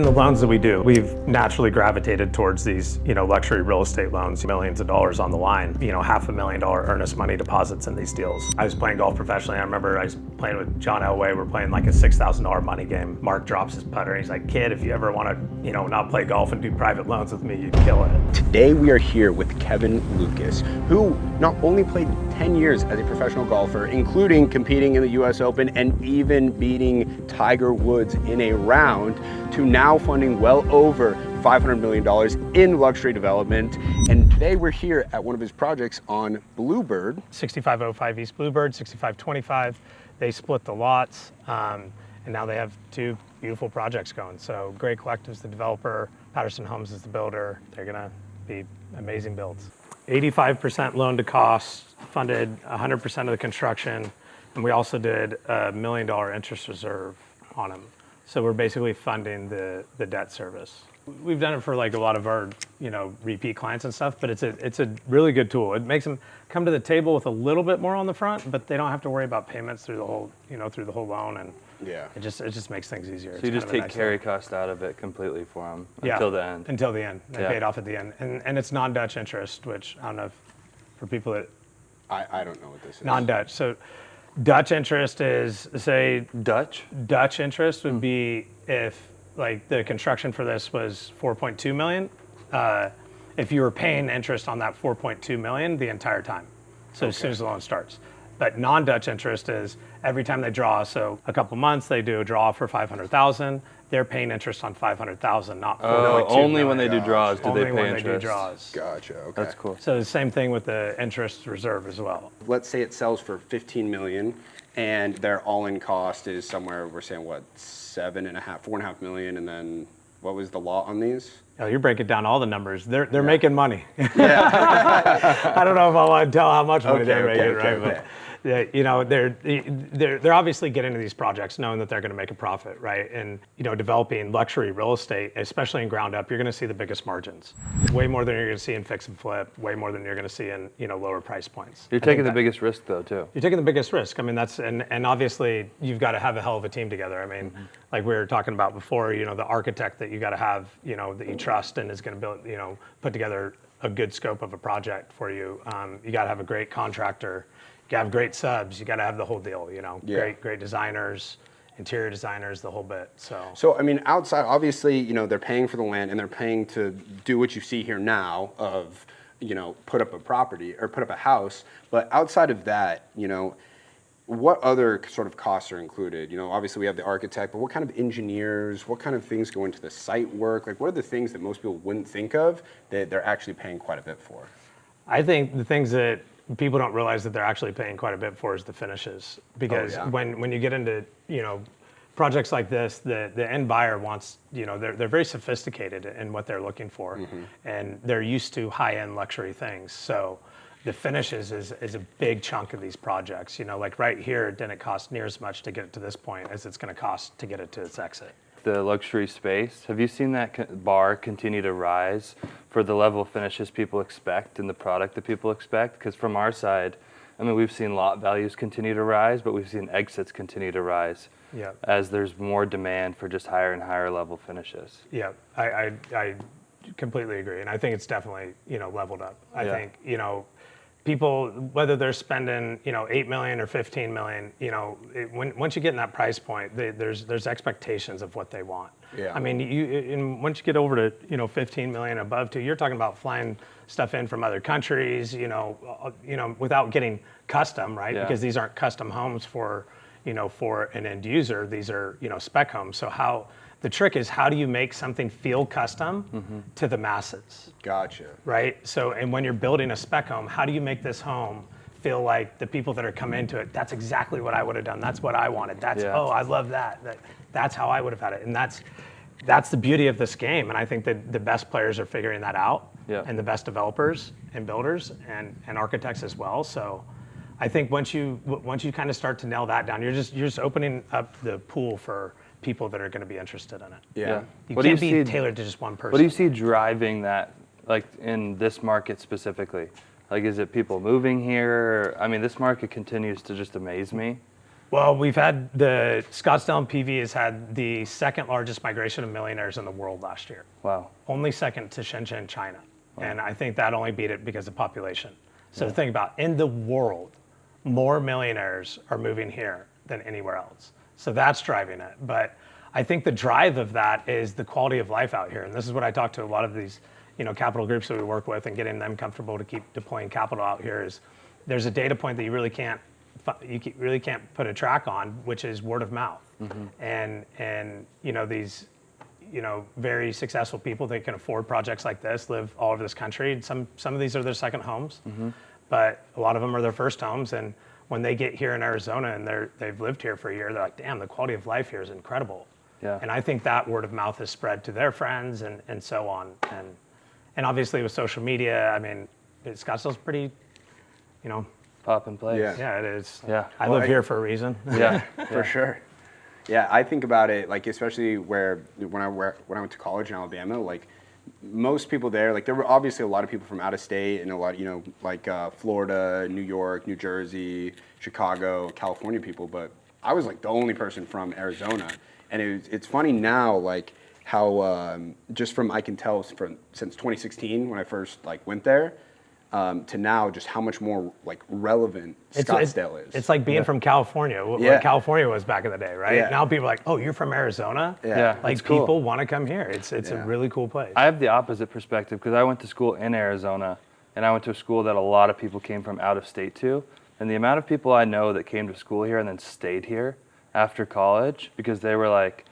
In the loans that we do, we've naturally gravitated towards these, luxury real estate loans, millions of dollars on the line, $500,000 earnest money deposits in these deals. I was playing golf professionally. I remember I was playing with John Elway. We're playing like a $6,000 money game. Mark drops his putter. He's like, kid, if you ever want to, not play golf and do private loans with me, you'd kill it. Today we are here with Kevin Lucas, who not only played 10 years as a professional golfer, including competing in the US Open and even beating Tiger Woods in a round, to now funding well over $500 million in luxury development. And today we're here at one of his projects on Bluebird. 6505 East Bluebird, 6525. They split the lots, and now they have two beautiful projects going. So Gray Collective's the developer, Patterson Homes is the builder. They're gonna be amazing builds. 85% loan to cost, funded 100% of the construction, and we also did a $1 million interest reserve on them. So we're basically funding the debt service. We've done it for like a lot of our, repeat clients and stuff, but it's a really good tool. It makes them come to the table with a little bit more on the front, but they don't have to worry about payments through the whole, through the whole loan, and yeah, it just makes things easier. So you just take carry cost out of it completely for them yeah, until the end. Until the end. They pay it off at the end, and it's non-Dutch interest, which I don't know if, for people that I don't know what this is. Non-Dutch. So Dutch interest is, say, Dutch interest would be if like the construction for this was 4.2 million, if you were paying interest on that 4.2 million the entire time. So as soon as the loan starts. But non-Dutch interest is every time they draw, so a couple months they do a draw for 500,000, they're paying interest on 500,000, not 4.2 million. Only when they do draws do they pay when interest. They do draws. Gotcha, okay. That's cool. So the same thing with the interest reserve as well. Let's say it sells for 15 million and their all-in cost is somewhere, we're saying what, 4.5 million, and then what was the lot on these? Oh, you're breaking down all the numbers. They're making money. Yeah. I don't know if I want to tell how much money they're making, right? But they're obviously getting into these projects knowing that they're going to make a profit, right? And developing luxury real estate, especially in ground up, you're going to see the biggest margins. Way more than you're going to see in fix and flip. Way more than you're going to see in lower price points. You're taking the biggest risk though too. You're taking the biggest risk. I mean, and obviously you've got to have a hell of a team together. I mean, like we were talking about before, the architect that you got to have, that you trust and is going to build, put together a good scope of a project for you. You got to have a great contractor. You gotta have great subs. You got to have the whole deal. Great designers, interior designers, the whole bit. So I mean, outside, obviously, they're paying for the land and they're paying to do what you see here now of, put up a property or put up a house. But outside of that, what other sort of costs are included? Obviously we have the architect, but what kind of engineers, what kind of things go into the site work? Like, what are the things that most people wouldn't think of that they're actually paying quite a bit for? I think the things that people don't realize that they're actually paying quite a bit for is the finishes, because when you get into projects like this, the end buyer wants they're very sophisticated in what they're looking for, and they're used to high-end luxury things. So the finishes is a big chunk of these projects. Like right here, it didn't cost near as much to get it to this point as it's going to cost to get it to its exit. The luxury space, have you seen that bar continue to rise for the level of finishes people expect and the product that people expect? Because from our side, I mean, we've seen lot values continue to rise, but we've seen exits continue to rise as there's more demand for just higher and higher level finishes. Yeah, I completely agree. And I think it's definitely, leveled up. I think, people, whether they're spending, 8 million or 15 million, once you get in that price point, there's expectations of what they want. Yeah. I mean, once you get over to, 15 million above too, you're talking about flying stuff in from other countries, without getting custom, right? Yeah. Because these aren't custom homes for an end user. These are, spec homes. So the trick is, how do you make something feel custom to the masses? Gotcha. Right? So, and when you're building a spec home, how do you make this home feel like the people that are coming into it, that's exactly what I would have done. That's what I wanted. Oh, I love that. That's how I would have had it. And that's the beauty of this game. And I think that the best players are figuring that out, and the best developers and builders and architects as well. So I think once you kind of start to nail that down, you're just opening up the pool for people that are going to be interested in it. Yeah. You can't be tailored to just one person. What do you see driving that, like in this market specifically? Like, is it people moving here? I mean, this market continues to just amaze me. Well, we've had the Scottsdale and PV has had the second largest migration of millionaires in the world last year. Wow. Only second to Shenzhen, China. And I think that only beat it because of population. So think about, in the world, more millionaires are moving here than anywhere else. So that's driving it. But I think the drive of that is the quality of life out here. And this is what I talk to a lot of these, capital groups that we work with, and getting them comfortable to keep deploying capital out here is there's a data point that you really can't put a track on, which is word of mouth. And these very successful people that can afford projects like this live all over this country. Some of these are their second homes, but a lot of them are their first homes. And when they get here in Arizona and they've lived here for a year, they're like, damn, the quality of life here is incredible. Yeah. And I think that word of mouth has spread to their friends and so on. And obviously with social media, I mean, Scottsdale's pretty, Pop in place. Yeah. it is. Yeah. I live here for a reason. Yeah. For sure. Yeah, I think about it like especially when I went to college in Alabama, like most people there, like there were obviously a lot of people from out of state and a lot, like Florida, New York, New Jersey, Chicago, California people, but I was like the only person from Arizona, and it's funny now like how just from I can tell since 2016 when I first like went there. To now, just how much more like relevant Scottsdale is. It's like being from California, what California was back in the day, right? Yeah. Now people are like, oh, you're from Arizona? Yeah. Like it's cool. people want to come here. It's a really cool place. I have the opposite perspective because I went to school in Arizona, and I went to a school that a lot of people came from out of state to. And the amount of people I know that came to school here and then stayed here after college because they were like,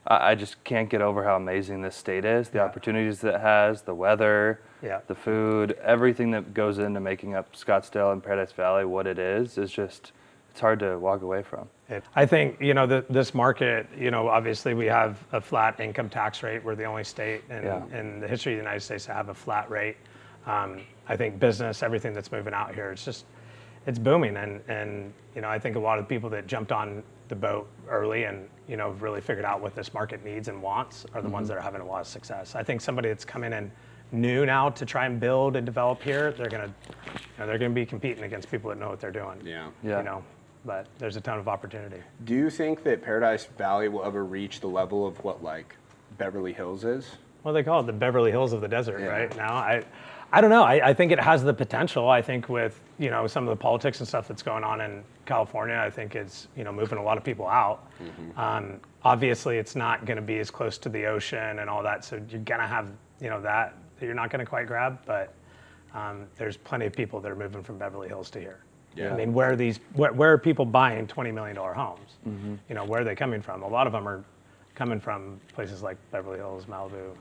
I just can't get over how amazing this state is, the opportunities that it has, the weather, the food, everything that goes into making up Scottsdale and Paradise Valley what it is just, it's hard to walk away from. I think, this market, obviously we have a flat income tax rate. We're the only state in the history of the United States to have a flat rate. I think business, everything that's moving out here, it's booming. And I think a lot of people that jumped on the boat early and, really figured out what this market needs and wants are the ones that are having a lot of success. I think somebody that's coming in new now to try and build and develop here, they're gonna be competing against people that know what they're doing. Yeah. But there's a ton of opportunity. Do you think that Paradise Valley will ever reach the level of what like Beverly Hills is? Well, they call it the Beverly Hills of the desert, right? Now, I don't know. I think it has the potential. I think with, some of the politics and stuff that's going on in California, I think it's, moving a lot of people out. Obviously, it's not going to be as close to the ocean and all that. So you're going to have, that you're not going to quite grab. But there's plenty of people that are moving from Beverly Hills to here. Yeah. I mean, where are people buying $20 million homes? Where are they coming from? A lot of them are coming from places like Beverly Hills, Malibu.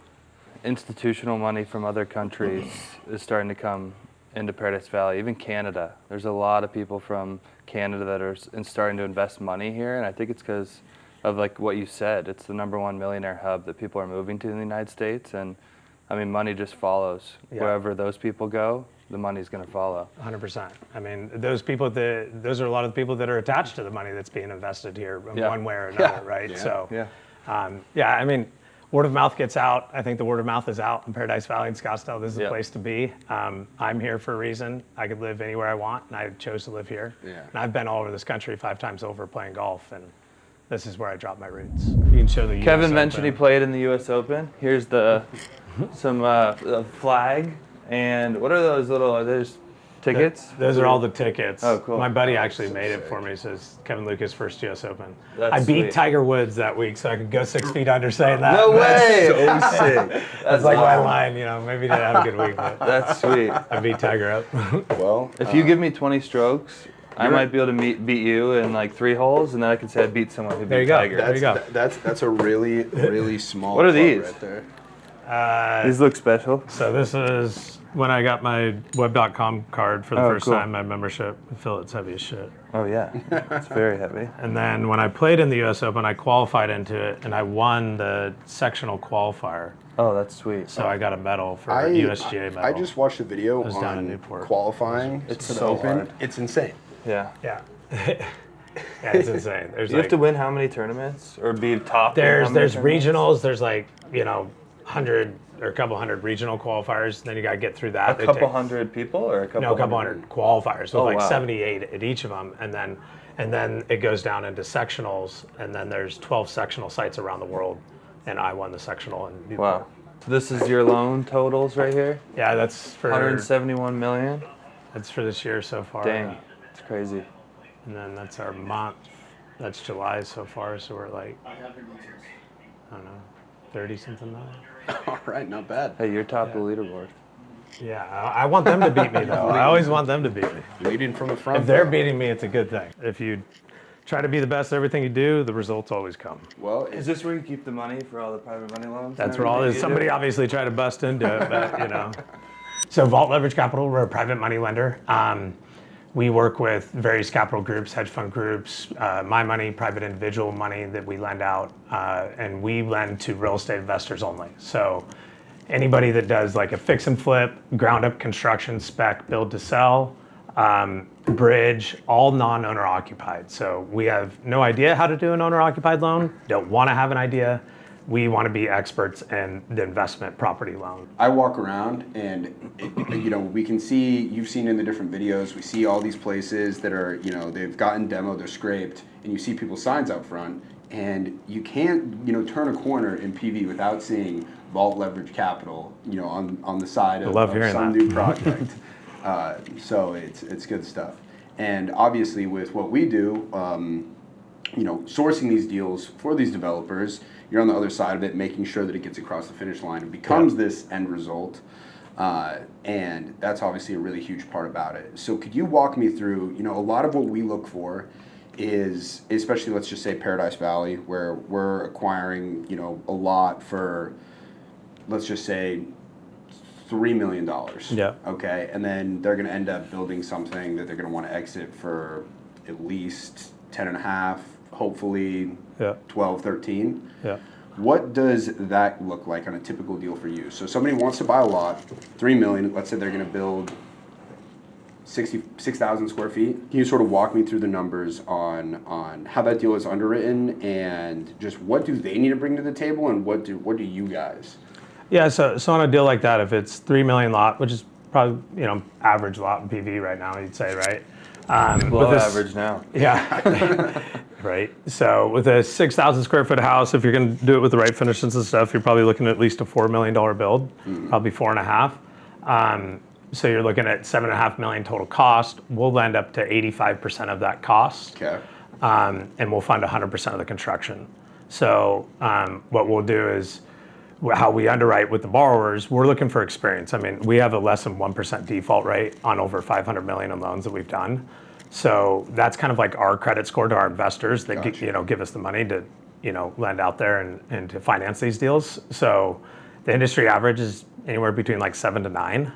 Institutional money from other countries is starting to come into Paradise Valley, even Canada. There's a lot of people from Canada that are starting to invest money here, and I think it's because of like what you said. It's the #1 millionaire hub that people are moving to in the United States, and I mean, money just follows. Wherever those people go, the money's going to follow. 100%. I mean, those are a lot of the people that are attached to the money that's being invested here in one way or another, right? Yeah. So, I mean, word of mouth gets out. I think the word of mouth is out in Paradise Valley and Scottsdale. This is the place to be. I'm here for a reason. I could live anywhere I want, and I chose to live here. Yeah. And I've been all over this country 5 times over playing golf, and this is where I dropped my roots. You can show the US Kevin mentioned he Open. played in the U.S. Open. Here's some flag, and what are those little? Are those tickets? Those are all the tickets. Oh, cool. My buddy actually made it for me. It says Kevin Lucas first U.S. Open. That's I beat sweet. Tiger Woods that week, so I could go 6 feet under saying that. No way! So sick. That's like my line, maybe he didn't have a good week, but That's sweet. I beat Tiger up. Well, If you give me 20 strokes, I might be able to beat you in like 3 holes, and then I can say I beat someone who There beat you go. Tiger. There you go. that's a really really small. What are club these? Right there. These look special. So this is when I got my web.com card for the first time, my membership. I feel it's heavy as shit. Oh yeah, it's very heavy. And then when I played in the U.S. Open, I qualified into it, and I won the sectional qualifier. Oh, that's sweet. So I got a medal for USGA medal. I just watched a video was down in on Newport. qualifying It's for the so Open. hard. It's insane. Yeah. Yeah. Yeah, it's insane. There's You have to win how many tournaments or be top? in how many there's tournaments? regionals. There's 100 or a couple hundred regional qualifiers. Then you got to get through that. A couple hundred people or a couple? No, a couple hundred qualifiers with Oh, wow. 78 at each of them, and then And then it goes down into sectionals, and then there's 12 sectional sites around the world, and I won the sectional in Newport. Wow. This is your loan totals right here? Yeah, that's for 171 million? that's for this year so far. Dang, it's crazy. And then that's our month. That's July so far, so we're like, I don't know, 30 something now. All right, not bad. Hey, you're top of the leaderboard. Yeah, I want them to beat me though. I always want them to beat me. Leading from the front. If they're beating me, it's a good thing. If you try to be the best at everything you do, the results always come. Well, Is this where you keep the money for all the private money loans? That's where all is. Somebody obviously tried to bust into it, but you know. So Vault Leverage Capital, we're a private money lender. We work with various capital groups, hedge fund groups, my money, private individual money that we lend out, and we lend to real estate investors only. So anybody that does like a fix and flip, ground up construction, spec, build to sell, bridge, all non-owner occupied. So we have no idea how to do an owner occupied loan, don't want to have an idea. We want to be experts in the investment property loan. I walk around and, we can see, you've seen in the different videos, we see all these places that are, they've gotten demoed, they're scraped, and you see people's signs out front, and you can't, turn a corner in PV without seeing Vault Leverage Capital, on the side of some new project. So it's good stuff. And obviously with what we do, sourcing these deals for these developers, you're on the other side of it, making sure that it gets across the finish line and becomes this end result. And that's obviously a really huge part about it. So could you walk me through, a lot of what we look for is, especially let's just say Paradise Valley, where we're acquiring, a lot for, let's just say, $3 million. Yeah. Okay. And then they're going to end up building something that they're going to want to exit for at least 10 and a half, hopefully 12, 13. Yeah. What does that look like on a typical deal for you? So somebody wants to buy a lot, 3 million, let's say they're going to build 6,000 square feet. Can you sort of walk me through the numbers on how that deal is underwritten and just what do they need to bring to the table and what do you guys? Yeah, so on a deal like that, if it's 3 million lot, which is probably, average lot in PV right now, you'd say, right? Below average now. Yeah, right. So with a 6,000 square foot house, if you're going to do it with the right finishes and stuff, you're probably looking at least a $4 million build, probably 4.5. So you're looking at $7.5 million total cost. We'll lend up to 85% of that cost, Okay. and we'll fund 100% of the construction. So what we'll do is, how we underwrite with the borrowers, we're looking for experience. I mean, we have a less than 1% default rate on over 500 million in loans that we've done. So that's kind of like our credit score to our investors that give us the money to lend out there and to finance these deals. So the industry average is anywhere between like 7 to 9.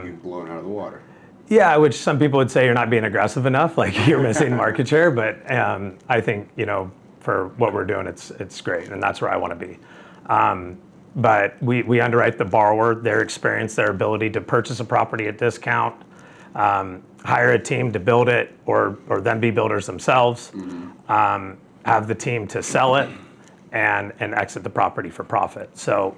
You've blown out of the water. Yeah, which some people would say you're not being aggressive enough, like you're missing market share. But I think for what we're doing, it's great, and that's where I want to be. But we underwrite the borrower, their experience, their ability to purchase a property at discount, hire a team to build it, or them be builders themselves, have the team to sell it, and exit the property for profit. So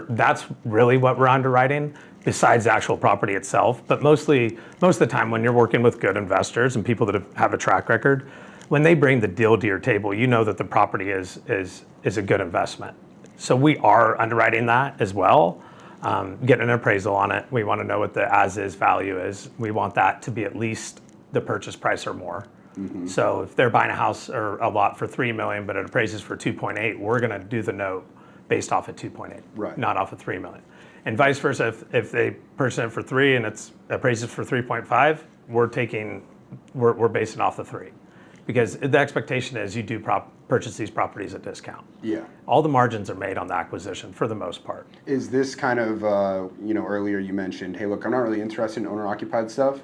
that's really what we're underwriting, besides the actual property itself. But most of the time, when you're working with good investors and people that have a track record, when they bring the deal to your table, you know that the property is a good investment. So we are underwriting that as well, getting an appraisal on it. We want to know what the as-is value is. We want that to be at least the purchase price or more. So if they're buying a house or a lot for $3 million, but it appraises for 2.8, we're going to do the note based off of 2.8, right, not off of $3 million. And vice versa, if they purchase it for 3 and it's appraises for 3.5, we're basing off the 3. Because the expectation is you do purchase these properties at discount. Yeah. All the margins are made on the acquisition for the most part. Is this kind of, earlier you mentioned, hey, look, I'm not really interested in owner-occupied stuff.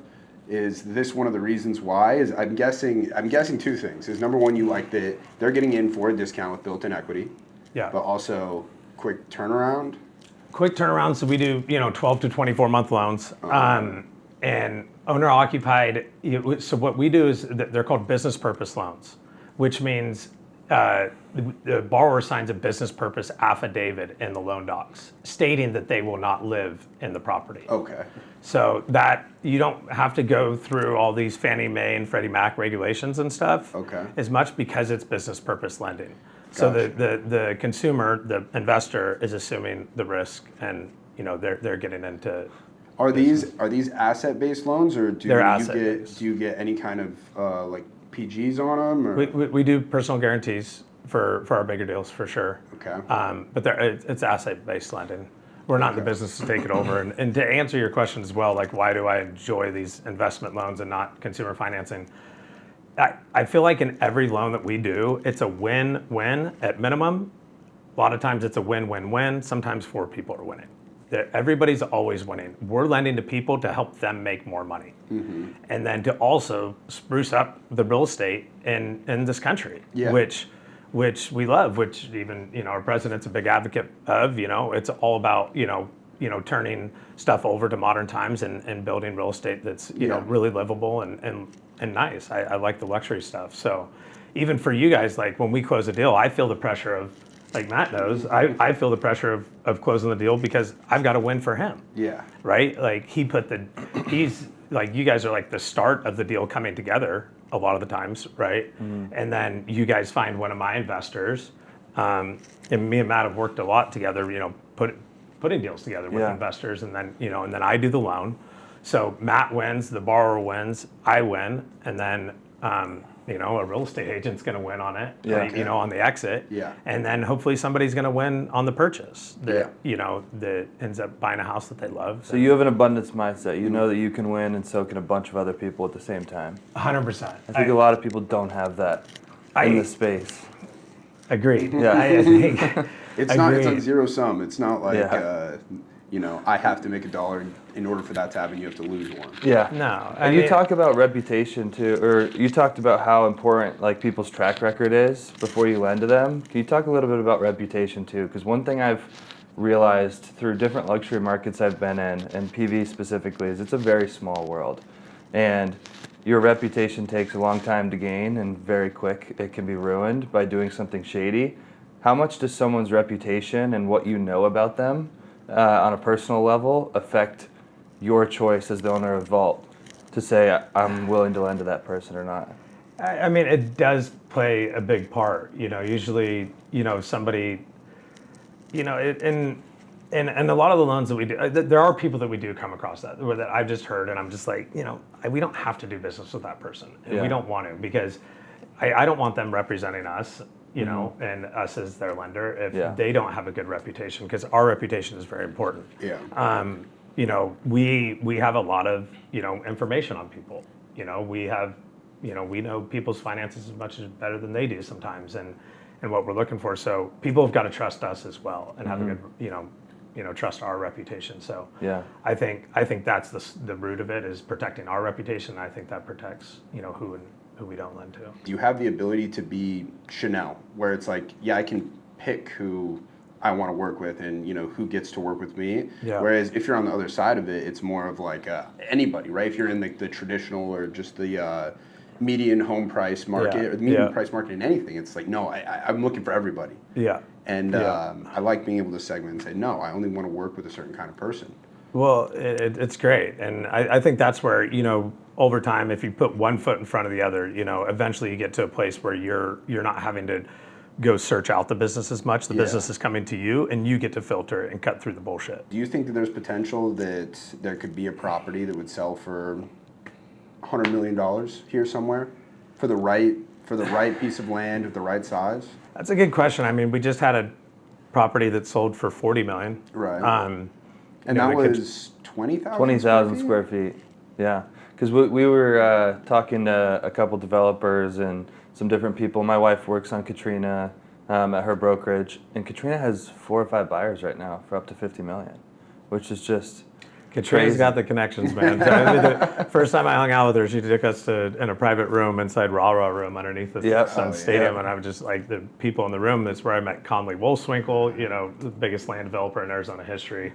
Is this one of the reasons why? I'm guessing two things. Is number one, you like that they're getting in for a discount with built-in equity. Yeah. But also quick turnaround. Quick turnaround. So we do 12 to 24 month loans. And owner occupied, so what we do is they're called business purpose loans, which means the borrower signs a business purpose affidavit in the loan docs stating that they will not live in the property. Okay. So that you don't have to go through all these Fannie Mae and Freddie Mac regulations and stuff. Okay. As much because it's business purpose lending. So Gotcha. the consumer, the investor, is assuming the risk, and they're getting into. Are these asset-based loans, or They're do you get any kind of like PGs on them? Or? We do personal guarantees for our bigger deals for sure. Okay. But it's asset-based lending. We're not in the business to take it over. And to answer your question as well, like why do I enjoy these investment loans and not consumer financing? I feel like in every loan that we do, it's a win-win at minimum. A lot of times it's a win-win-win. Sometimes 4 people are winning. Everybody's always winning. We're lending to people to help them make more money. Mm-hmm. And then to also spruce up the real estate in this country, which we love, which even, our president's a big advocate of. It's all about, turning stuff over to modern times and building real estate that's, really livable and nice. I like the luxury stuff. So even for you guys, like when we close a deal, I feel the pressure of, like Matt knows, I feel the pressure of closing the deal because I've got to win for him. Yeah. Right? Like he's like, you guys are like the start of the deal coming together a lot of the times, right? Mm. And then you guys find one of my investors, and me and Matt have worked a lot together, putting deals together with investors, and then I do the loan. So Matt wins, the borrower wins, I win, and then a real estate agent's going to win on it, on the exit. Yeah. And then hopefully somebody's going to win on the purchase that ends up buying a house that they love. So you have an abundance mindset. You know that you can win, and so can a bunch of other people at the same time. 100%. I think a lot of people don't have that in this space. Agreed. Yeah. I think it's like zero sum. It's not like I have to make $1 in order for that to happen. You have to lose one. Yeah. No. And you talk about reputation too, or you talked about how important like people's track record is before you lend to them. Can you talk a little bit about reputation too? Because one thing I've realized through different luxury markets I've been in, and PV specifically, is it's a very small world, and your reputation takes a long time to gain, and very quick it can be ruined by doing something shady. How much does someone's reputation and what you know about them on a personal level affect your choice as the owner of Vault to say I'm willing to lend to that person or not? I mean, it does play a big part. Usually, somebody, and a lot of the loans that we do, there are people that we do come across that I've just heard, and I'm just like, we don't have to do business with that person. And we don't want to, because I don't want them representing us, and us as their lender if they don't have a good reputation, because our reputation is very important. Yeah. We have a lot of, information on people. We have, we know people's finances as much as better than they do sometimes, and what we're looking for. So people have got to trust us as well and have a good, trust our reputation. So I think that's the root of it, is protecting our reputation. I think that protects, who we don't lend to. Do you have the ability to be Chanel, where it's like, I can pick who I want to work with and who gets to work with me? Yeah. Whereas if you're on the other side of it, it's more of like anybody, right? If you're in the traditional or just the median home price market or the median price market in anything, it's like, no, I'm looking for everybody. Yeah. And I like being able to segment and say, no, I only want to work with a certain kind of person. Well, it's great. And I think that's where, over time, if you put one foot in front of the other, eventually you get to a place where you're not having to go search out the business as much. The business is coming to you, and you get to filter and cut through the bullshit. Do you think that there's potential that there could be a property that would sell for $100 million here somewhere for the right piece of land at the right size? That's a good question. I mean, we just had a property that sold for $40 million. Right. And that was 20,000? 20,000 square feet. Yeah. Because we were talking to a couple developers and some different people. My wife works on Katrina at her brokerage, and Katrina has 4 or 5 buyers right now for up to $50 million, which is just Katrina's crazy. got the connections, man. The first time I hung out with her, she took us in a private room inside Rah Rah Room underneath the Sun Stadium, and I was just like, the people in the room. That's where I met Conley Wolfswinkle, the biggest land developer in Arizona history.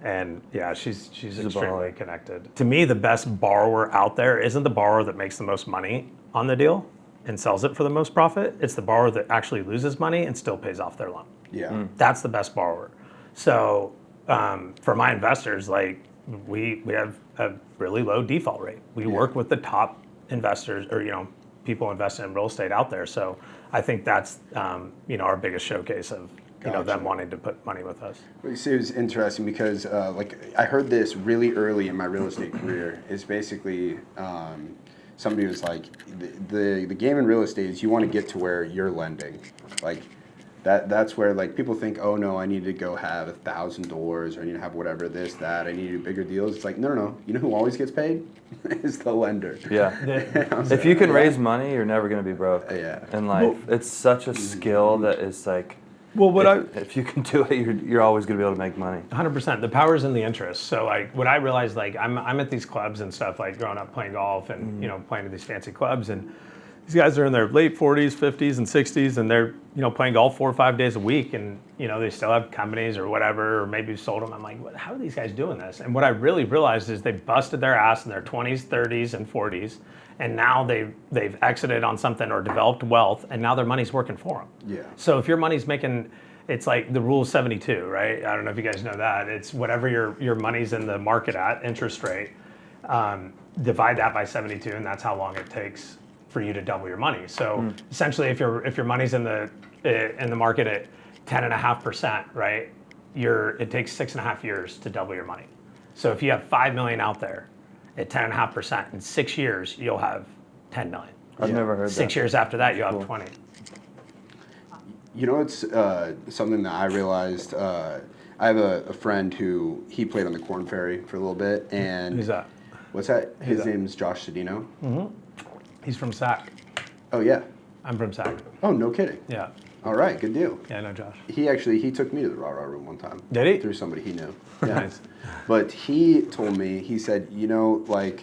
And she's extremely connected. To me, the best borrower out there isn't the borrower that makes the most money on the deal. and sells it for the most profit. It's the borrower that actually loses money and still pays off their loan. Yeah. That's the best borrower. So for my investors, like we have a really low default rate. We work with the top investors, or people investing in real estate out there. So I think that's our biggest showcase of them wanting to put money with us. Well, you see, it was interesting because like I heard this really early in my real estate career. It's basically somebody was like, the game in real estate is you want to get to where you're lending, like. That's where like people think, oh no, I need to go have 1,000 doors, or I need to have whatever, this, that, I need to do bigger deals. It's like, no. You know who always gets paid? Is the lender. Yeah. If you can raise money, you're never going to be broke. Yeah. In life. It's such a skill that is like, if you can do it, you're always going to be able to make money. 100%. The power's in the interest. So like what I realized, like I'm at these clubs and stuff, like growing up playing golf and playing at these fancy clubs, and these guys are in their late 40s, 50s, and 60s, and they're playing golf 4 or 5 days a week, and they still have companies or whatever, or maybe sold them. I'm like, how are these guys doing this? And what I really realized is they busted their ass in their 20s, 30s, and 40s, and now they've exited on something or developed wealth, and now their money's working for them. Yeah. So if your money's making, it's like the rule of 72, right? I don't know if you guys know that. It's whatever your money's in the market at, interest rate, divide that by 72, and that's how long it takes for you to double your money. So essentially, if your money's in the market at 10.5%, right, it takes 6.5 years to double your money. So if you have 5 million out there at 10.5%, in 6 years you'll have 10 million. I've never heard that. 6 years after that, you'll have 20. It's something that I realized. I have a friend who he played on the Corn Ferry for a little bit, and Who's that? What's that? His name's Josh Cedino. Mm-hmm. He's from SAC. Oh yeah. I'm from SAC. Oh, no kidding. Yeah. All right, good deal. Yeah, I know Josh. He took me to the Raw Raw room one time. Did he? Through somebody he knew. Yeah. Nice. But he told me, he said, like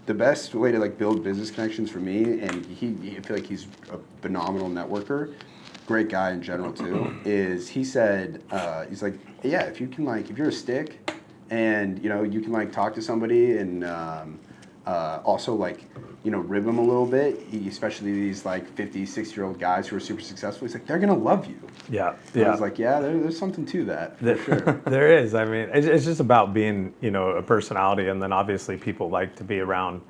the best way to like build business connections for me, and I feel like he's a phenomenal networker, great guy in general too, is he said, he's like, yeah, if you're a stick and you can like talk to somebody and also like rib them a little bit, especially these like 50, 60-year-old guys who are super successful. He's like, they're gonna love you. Yeah. And I was like, yeah, there's something to that, for sure. There is. I mean, it's just about being, a personality, and then obviously people like to be around,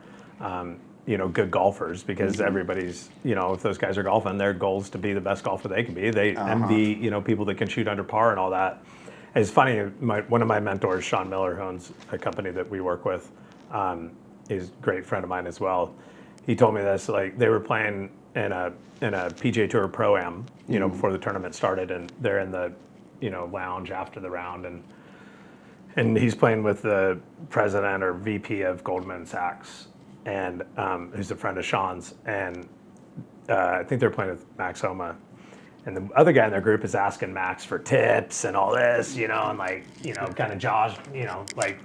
good golfers, because everybody's, if those guys are golfing, their goal is to be the best golfer they can be. They envy, people that can shoot under par and all that. It's funny. One of my mentors, Sean Miller, who owns a company that we work with, he's a great friend of mine as well. He told me this, like they were playing in a PGA Tour Pro-Am, before the tournament started, and they're in the, lounge after the round, and he's playing with the president or VP of Goldman Sachs, and who's a friend of Sean's, and I think they're playing with Max Homa, and the other guy in their group is asking Max for tips and all this, and like, kind of like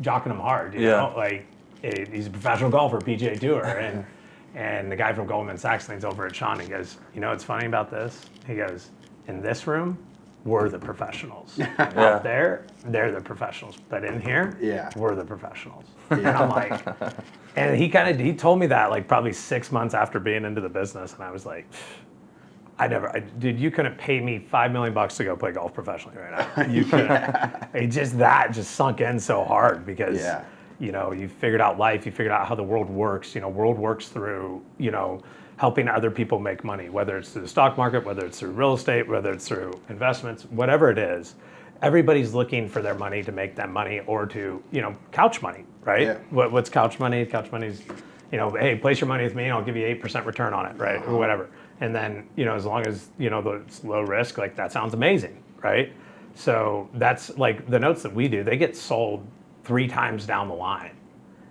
jocking him hard, like he's a professional golfer, PGA Tour, and the guy from Goldman Sachs leans over at Sean and goes, what's funny about this? He goes, in this room, we're the professionals. Out there, they're the professionals, but in here, we're the professionals. And I'm like, and he told me that like probably 6 months after being into the business, and I was like, dude, you couldn't pay me $5 million to go play golf professionally right now. You couldn't. It just sunk in so hard because you figured out life, you figured out how the world works. World works through helping other people make money, whether it's through the stock market, whether it's through real estate, whether it's through investments, whatever it is. Everybody's looking for their money to make them money, or to couch money, right? Yeah. What's couch money? Couch money is, hey, place your money with me, and I'll give you 8% return on it, right, or whatever. And then, as long as, it's low risk, like that sounds amazing, right? So that's like the notes that we do, they get sold 3 times down the line.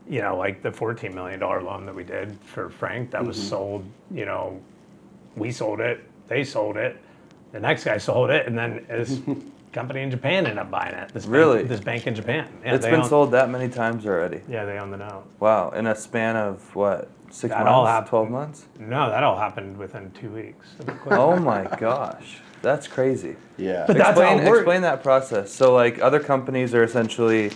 Like the $14 million loan that we did for Frank, that was sold, we sold it, they sold it, the next guy sold it, and then this company in Japan ended up buying it. This bank in Japan. Yeah, it's been sold that many times already. Yeah, they own the note. Wow, in a span of what? 6 that months, 12 months? No, that all happened within 2 weeks. Oh my gosh, that's crazy. Yeah. But that's how it works. Explain that process. So like other companies are essentially,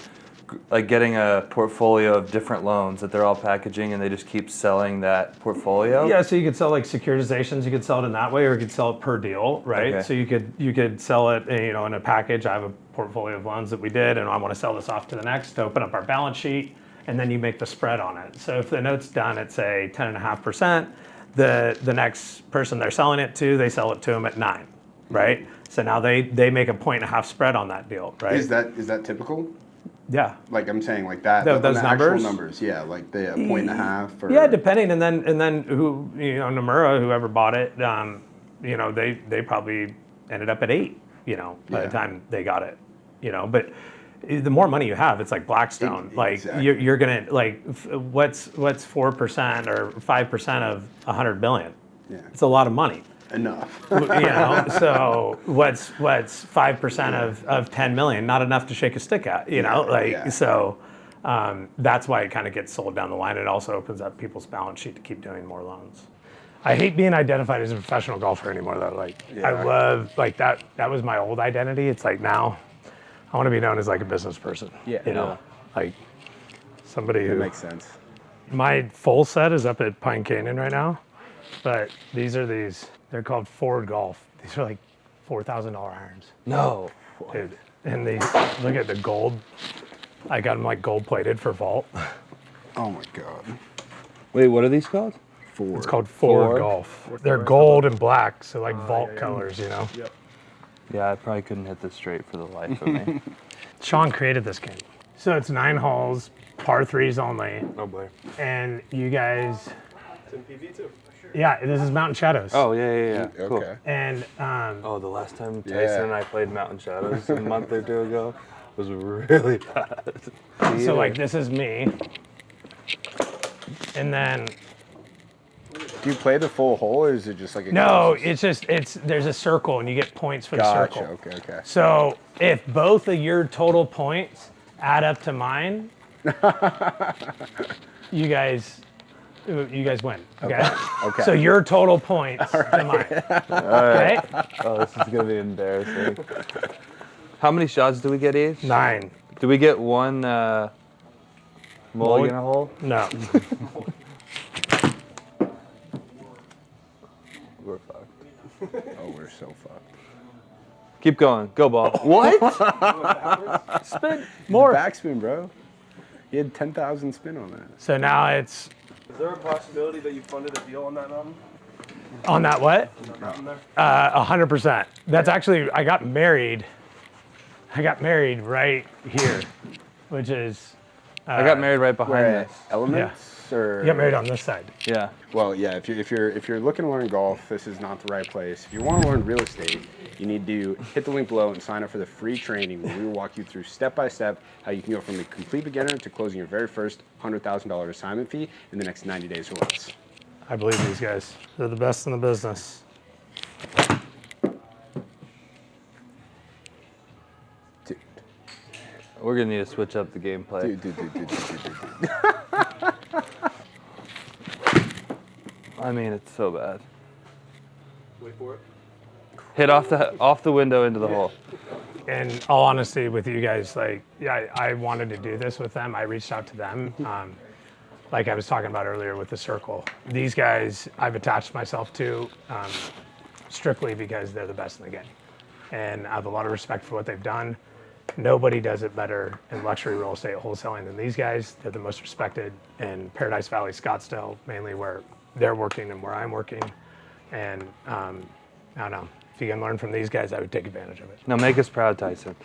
like getting a portfolio of different loans that they're all packaging and they just keep selling that portfolio? Yeah, so you could sell like securitizations. You could sell it in that way, or you could sell it per deal, right? Okay. So you could sell it, in a package. I have a portfolio of loans that we did, and I want to sell this off to the next to open up our balance sheet, and then you make the spread on it. So if the note's done at say 10.5%, the next person they're selling it to, they sell it to them at 9, right? So now they make a 1.5 spread on that deal, right? Is that typical? Yeah. Like I'm saying, like that. Those on the numbers? Actual numbers, yeah, like the 1.5. Or... Yeah, depending, and then who Nomura, whoever bought it, they probably ended up at 8, by the time they got it, But the more money you have, it's like Blackstone. Like Exactly. you're gonna what's 4% or 5% of 100 billion? Yeah. It's a lot of money. Enough. So what's 5% of 10 million? Not enough to shake a stick at, So that's why it kind of gets sold down the line. It also opens up people's balance sheet to keep doing more loans. I hate being identified as a professional golfer anymore, though. I love that was my old identity. It's like now I want to be known as like a business person. Yeah. Like somebody That who makes sense. My full set is up at Pine Canyon right now, but they're called Ford Golf. These are like $4,000 irons. No. Dude, and these, look at the gold. I got them like gold plated for vault. Oh my god. Wait, what are these called? Ford. It's called Ford Ford? Golf. They're gold and black, so like vault colors, Yep. Yeah, I probably couldn't hit this straight for the life of me. Sean created this game. So it's 9 holes, par 3s only, Oh boy. and you guys, It's in PV too. yeah, this is Mountain Shadows. Oh yeah. Cool. Okay. And Oh, the last time Tyson Yeah. and I played Mountain Shadows a month or two ago was really bad. so like this is me, and then Do you play the full hole, or is it just like a no, closest? there's a circle, and you get points for the Gotcha. circle. Okay. So if both of your total points add up to mine, you guys win. Okay. Okay. So your total points to mine. Okay. Oh, this is gonna be embarrassing. How many shots do we get each? 9. Do we get one mulligan a hole? No. We're fucked. Oh, we're so fucked. Keep going. Go ball. What? Spin more. Backspin, bro. You had 10,000 spin on that. So now it's Is there a possibility that you funded a deal on that mountain? on that what? Mountain there? 100%. That's actually I got married right here, which is I got married right behind Where this. Elements or you got married on this side. Yeah. Well, yeah. If you're looking to learn golf, this is not the right place. If you want to learn real estate, you need to hit the link below and sign up for the free training where we will walk you through step by step how you can go from a complete beginner to closing your very first $100,000 assignment fee in the next 90 days or less. I believe these guys. They're the best in the business. Dude, We're gonna need to switch up the gameplay. dude. I mean, it's so bad. Wait for it. Hit off the window into the hole. In all honesty with you guys, I wanted to do this with them. I reached out to them. Like I was talking about earlier with the circle. These guys I've attached myself to strictly because they're the best in the game. And I have a lot of respect for what they've done. Nobody does it better in luxury real estate wholesaling than these guys. They're the most respected in Paradise Valley, Scottsdale, mainly where they're working and where I'm working. And I don't know. If you can learn from these guys, I would take advantage of it. Now make us proud, Tyson.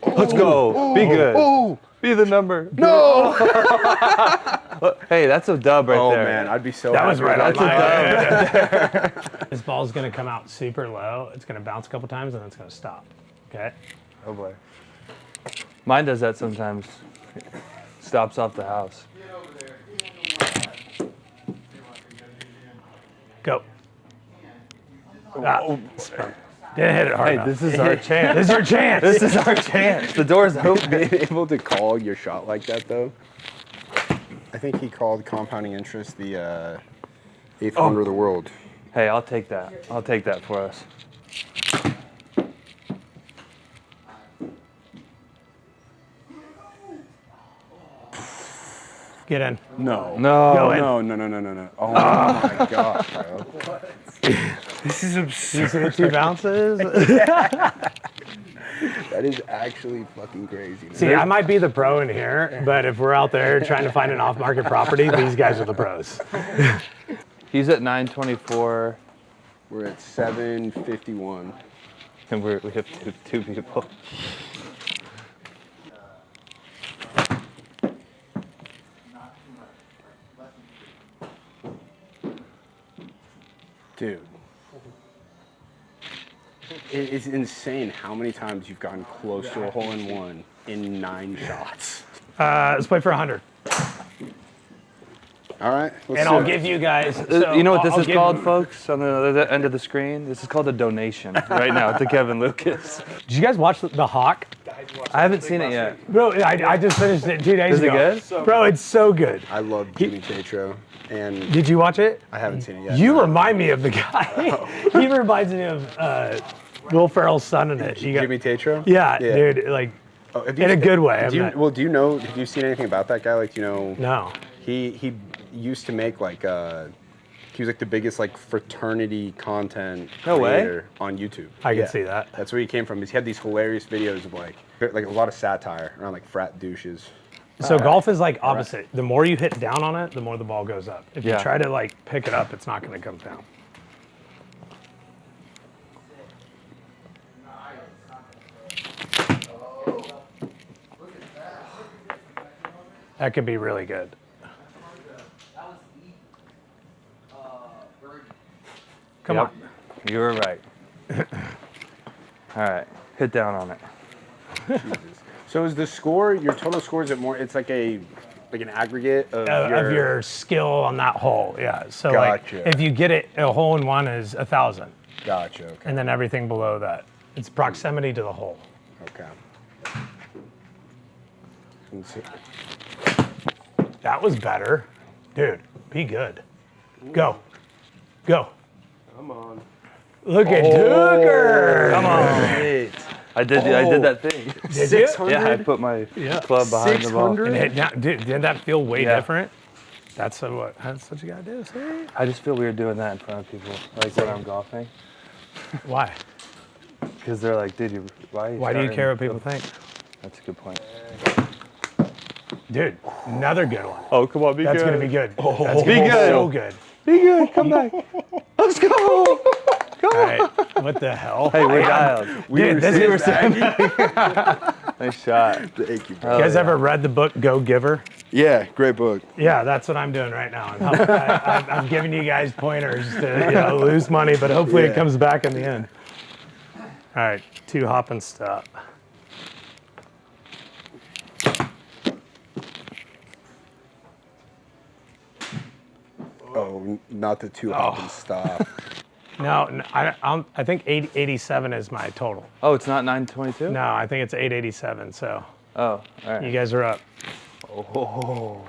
Let's go. Be good. Oh, Be the number. no! Hey, that's a dub right Oh, there. man, I'd be so That happy was right with on that. my This ball's going to come out super low. It's going to bounce a couple times and then it's going to stop. Okay? Oh boy. Mine does that sometimes. Stops off the house. Go. Spun. Didn't hit it hard Hey, enough. this is our chance. This is your chance. This is our chance. The door's open. Being able to call your shot like that, though, I think he called compounding interest the eighth wonder of the world. Hey, I'll take that. I'll take that for us. Get in. No. No. Go in. No. Oh my god, bro. This is You absurd. see the 2 bounces? That is actually fucking crazy. Man. See, I might be the pro in here, but if we're out there trying to find an off-market property, these guys are the pros. He's at 924, We're at 751. and we have two people. Dude. It is insane how many times you've gotten close to a hole-in-one in 9 shots. Let's play for 100. All right. And I'll give you guys. So You know what this I'll is give- called, folks? On the other end of the screen, this is called a donation right now to Kevin Lucas. Did you guys watch The Hawk? I haven't seen it yet. Bro, I just finished it 2 days Is it ago. good? Bro, it's so good. I love Jimmy Tatro, and Did you watch it? I haven't seen it yet. You remind me of the guy. He reminds me of Will Ferrell's son in it. You got- Jimmy Tatro? yeah, dude, like Oh, have in a good way. Do you, I'm not- well, do you know? Have you seen anything about that guy? Like, you know, no. he used to make like he was like the biggest like fraternity content No way. creator on YouTube. I can see that. That's where he came from. Is he had these hilarious videos of like a lot of satire around like frat douches. So golf is like opposite. The more you hit down on it, the more the ball goes up. If Yeah. you try to like pick it up, it's not going to come down. That could be really good. Come Yep. on. You were right. All right, hit down on it. So is the score your total score? Is it more? It's like an aggregate of Of your skill on that hole, yeah. So Gotcha. like, if you get it, a hole in one is 1,000, Gotcha. Okay. and then everything below that. It's proximity to the hole. Okay. And so- That was better, dude. Be good. Go, go. Come on. Look at Duker. Come on. I did that thing. Did you? Yeah, I put my Yeah. club behind the ball. 600? And hit down. Dude, didn't that feel way Yeah. different? That's what you gotta do. See? I just feel weird doing that in front of people, like when I'm golfing, Why? because they're like, "Dude, why are you Why do you starting?" care what people think? That's a good point. Dude, another good one. Oh, come on, be That's good. gonna be good. That's Be gonna be good. so good. Be good. Come back. Let's go. All right. What the hell? Hey, we're dialed. Dude, this is. Nice shot. Thank you, bro. You guys ever read the book Go Giver? Yeah, great book. Yeah, that's what I'm doing right now. I'm giving you guys pointers to lose money, but hopefully it Yeah. comes back in the end. All right, 2 hop and stop. Oh, not the 2 hop and stop. No, I think 887 is my total. Oh, it's not 922. No, I think it's 887. So Oh, all right. you guys are up. Oh.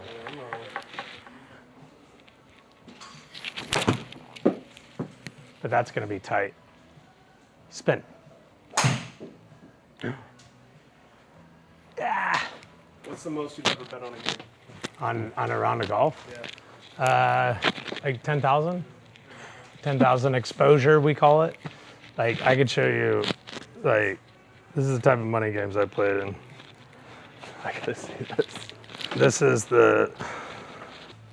But that's going to be tight. Spin. What's the most you've ever bet on a game? On a round of golf. Yeah. Like 10,000. 10,000 exposure, we call it. Like I could show you, like this is the type of money games I played in. I gotta see this. This is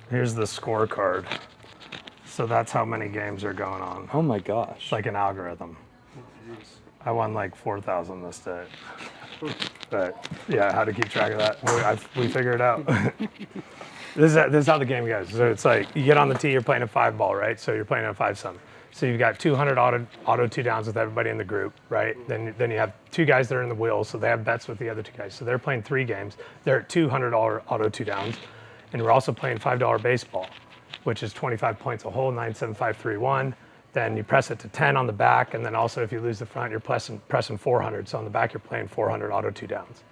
here's the scorecard. So that's how many games are going on. Oh my gosh. It's like an algorithm. I won like 4,000 this day. But yeah, how to keep track of that? We figured it out. This is how the game goes. So it's like you get on the tee, you're playing a 5-ball, right? So you're playing a 5-sum. So you've got 200 auto 2 downs with everybody in the group, right? Then you have 2 guys that are in the wheel, so they have bets with the other 2 guys. So they're playing 3 games. They're at $200 auto 2 downs, and we're also playing $5 baseball, which is 25 points a hole, 9, 7, 5, 3, 1. Then you press it to 10 on the back, and then also if you lose the front, you're pressing 400. So on the back, you're playing 400 auto 2 downs.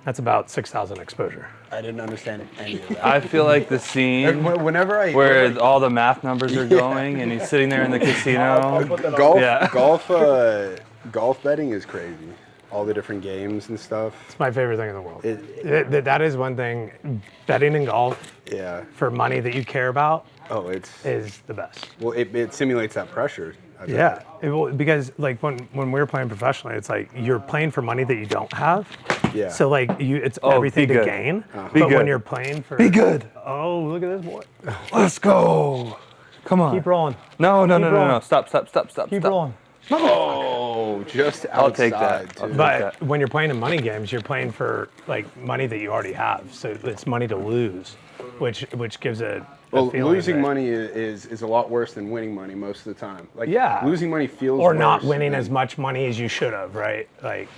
That's about 6,000 exposure. I didn't understand any of that. I feel like the scene Whenever where all the math numbers are going and he's sitting there in the casino. golf, Yeah. golf betting is crazy. all the different games and stuff. It's my favorite thing in the world. That is one thing. Betting in golf Yeah. for money that you care about Oh, it's is the best. well, it simulates that pressure. I think. Yeah, because like when we were playing professionally, it's like you're playing for money that you don't have. Yeah. So like it's Oh, everything be to good. gain. Be But when good. you're playing for Be good. Oh, look at this boy. Let's go. Come on. Keep rolling. No. rolling. Stop. Keep rolling. Oh, just outside. I'll take that. Too. But when you're playing in money games, you're playing for like money that you already have. So it's money to lose, which gives a Well, feeling losing that- money is a lot worse than winning money most of the time. Like Yeah. losing money feels or not worse winning than- as much money as you should have, right? Like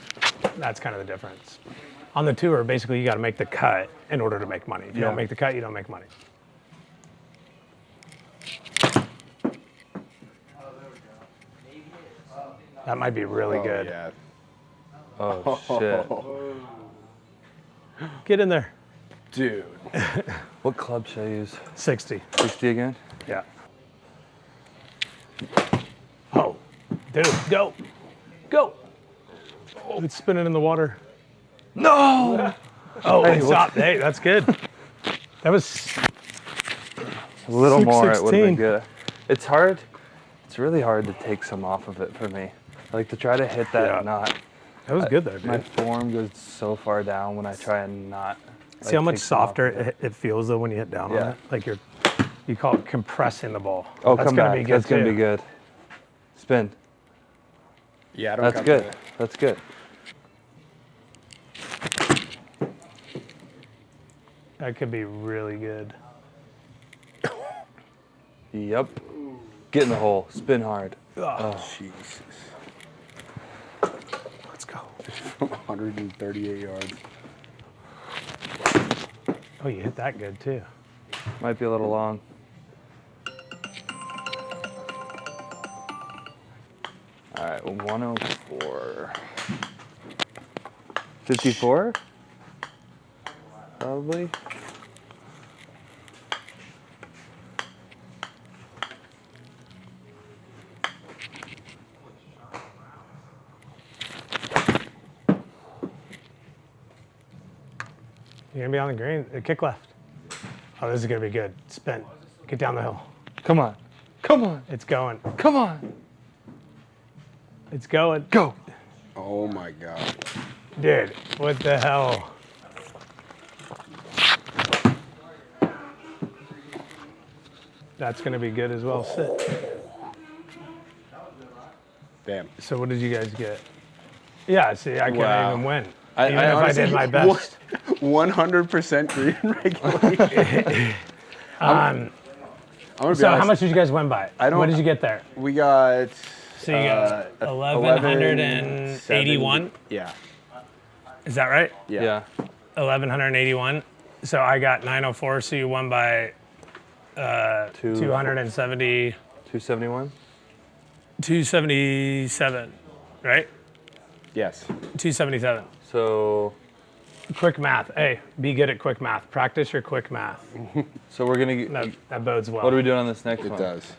that's kind of the difference. On the tour, basically, you got to make the cut in order to make money. If you Yeah. don't make the cut, you don't make money. That might be really Oh, good. yeah. Oh shit. Get in there. Dude. What club should I use? 60. 60 again? Yeah. Oh, dude, go. Go. Oh, it's spinning in the water. No. Oh, Hey, it stopped. Hey, that's good. That was A little more, it would have 616. been good. It's hard. It's really hard to take some off of it for me. I like to try to hit that Yeah. knot. that was good there, dude. My form goes so far down when I try and not. See how much take some off softer of it. it feels though when you hit down on Yeah. it? Like you call it compressing the ball. Oh, That's come gonna back. be good That's gonna too. be good. Spin. Yeah, I don't That's count good. that. That's good. That could be really good. Yep. Get in the hole. Spin hard. Oh, Jesus. let's go. 138 yards. Oh, you hit that good too. Might be a little long. All right, 104. 54? Probably. You're gonna be on the green. Kick left. Oh, this is gonna be good. Spin. Get down the hill. Come on. Come on. It's going. Come on. It's going. Go. Oh my God. Dude, what the hell? That's gonna be good as well. Sit. Damn. So what did you guys get? Yeah, see, I can't Wow. even win. I Even if I honestly- did my best. 100% green regulation. I'm gonna be So how honest, much did you guys win by? I don't- What did you get there? We got. So you got 1181. Yeah. Is that right? Yeah. 1181. So I got 904. So you won by 270, 271? 277, right? Yes. 277. So Quick math. Hey, be good at quick math. Practice your quick math. we're gonna get. That bodes well. What are we doing on this next It one? does.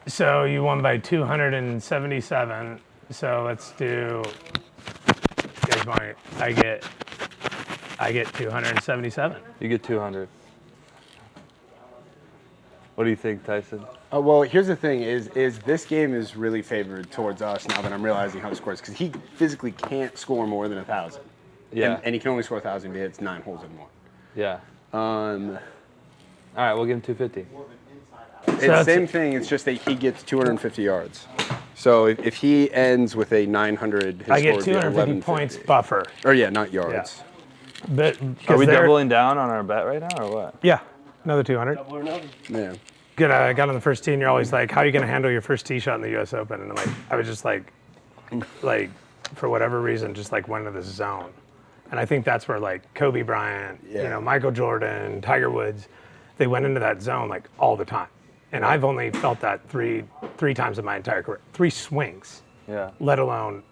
So you won by 277. So let's do. Here's my. I get 277. You get 200. What do you think, Tyson? Well, here's the thing: is this game is really favored towards us now that I'm realizing how to score. Because he physically can't score more than 1,000. Yeah. And he can only score 1,000 if he hits 9 holes in one. Yeah. All Um, right, we'll give him 250. it's the that's- same thing. It's just that he gets 250 yards. So if he ends with a 900, his I score get would be 250 points 1150. buffer. Or yeah, not yards. But Are 'cause we they're- doubling down on our bet right now, or what? Yeah, another 200. Double or nothing. Yeah. Got on the first tee, and you're always like, "How are you going to handle your first tee shot in the U.S. Open?" And I'm like, I was just like, for whatever reason, just like went into this zone. And I think that's where like Kobe Bryant, Yeah. Michael Jordan, Tiger Woods, they went into that zone like all the time. And I've only felt that three times in my entire career, 3 swings, Yeah. let alone,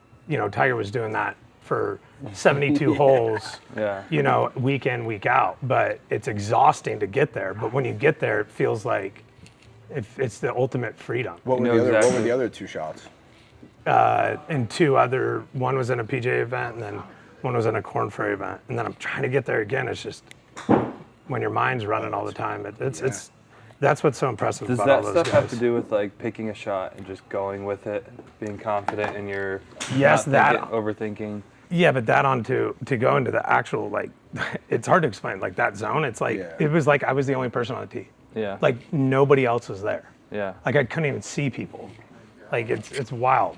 Tiger was doing that for 72 holes. Yeah. Week in, week out, but it's exhausting to get there. But when you get there, it feels like it's the ultimate freedom. What were, know what were exactly. the other 2 shots? and two other, one was in a PJ event and then one was in a Corn Ferry event. And then I'm trying to get there again. It's just, when your mind's running all the time, it's that's what's so impressive Does about all that those stuff guys. have to do with like picking a shot and just going with it, being confident in your Yes, not overthinking? Yeah, but that on to go into the actual, like, it's hard to explain, like that zone, it's like, Yeah. it was like I was the only person on the tee. Yeah. Like nobody else was there. Yeah. Like I couldn't even see people. Like it's wild.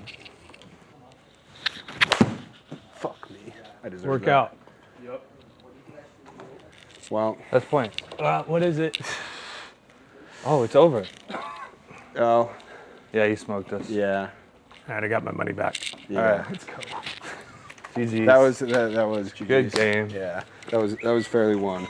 Fuck me. I deserve Work that. out. Yep. Well, That's point. What is it? Oh, it's over. oh, Yeah, you smoked us. yeah. All right, I got my money back. Yeah. All right, let's go. GG's. That was Good game. Yeah. That was fairly won.